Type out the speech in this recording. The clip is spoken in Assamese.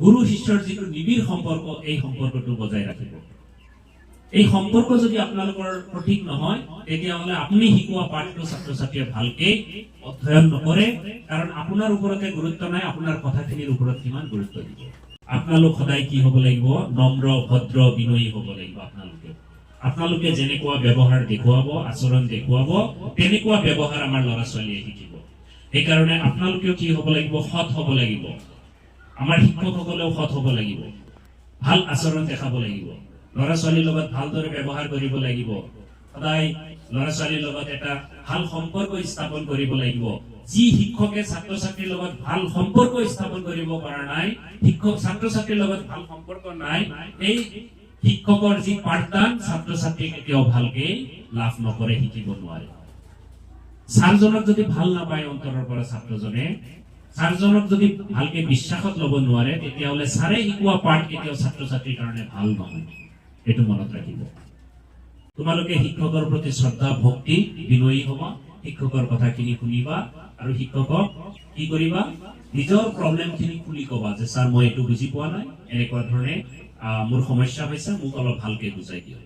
গুৰু শিষ্যৰ যিটো নিবিড় সম্পৰ্ক এই সম্পৰ্কটো বজাই ৰাখিব এই সম্পৰ্ক যদি আপোনালোকৰ সঠিক নহয় তেতিয়াহ'লে আপুনি শিকোৱা পাঠটো ছাত্ৰ ছাত্ৰীয়ে ভালকে অধ্যয়ন নকৰে কাৰণ আপোনাৰ ওপৰতে গুৰুত্ব নাই আপোনাৰ কথাখিনিৰ ওপৰত কিমান গুৰুত্ব দিব আপোনালোক সদায় কি হ'ব লাগিব নম্ৰ ভদ্ৰ বিনয়ী হ'ব লাগিব আপোনালোকে যেনেকুৱা ব্যৱহাৰ দেখুৱাব আচৰণ দেখুৱাব তেনেকুৱা ব্যৱহাৰ আমাৰ ল'ৰা ছোৱালীয়ে শিকিব সেইকাৰণে আপোনালোকেও কি হ'ব লাগিব সৎ হ'ব লাগিব আমাৰ শিক্ষকসকলেও সৎ হ'ব লাগিব ভাল আচৰণ দেখাব লাগিব ল'ৰা ছোৱালীৰ লগত ভালদৰে ব্যৱহাৰ কৰিব লাগিব সদায় ল'ৰা ছোৱালীৰ লগত এটা ভাল সম্পৰ্ক স্থাপন কৰিব লাগিব যি শিক্ষকে ছাত্ৰ ছাত্ৰীৰ লগত ভাল সম্পৰ্ক স্থাপন কৰিব পৰা নাই শিক্ষক ছাত্ৰ ছাত্ৰীৰ লগত ভাল সম্পৰ্ক নাই এই শিক্ষকৰ যি পাঠদান ছাত্ৰ ছাত্ৰী কেতিয়াও ভালকে লাভ নকৰে শিকিব নোৱাৰে ছাৰজনক যদি ভাল নাপায় অন্তৰৰ পৰা ছাত্ৰজনে ছাৰজনক যদি ভালকে বিশ্বাসত ল'ব নোৱাৰে তেতিয়াহ'লে ছাৰে শিকোৱা পাঠ কেতিয়াও ছাত্ৰ ছাত্ৰীৰ কাৰণে ভাল নহয় এইটো মনত ৰাখিব তোমালোকে শিক্ষকৰ প্ৰতি শ্ৰদ্ধা ভক্তি বিনয়ী হ'বা শিক্ষকৰ কথাখিনি শুনিবা আৰু শিক্ষকক কি কৰিবা নিজৰ প্ৰব্লেমখিনি খুলি ক'বা যে ছাৰ মই এইটো বুজি পোৱা নাই এনেকুৱা ধৰণে মোৰ সমস্যা হৈছে মোক অলপ ভালকে বুজাই দিয়ক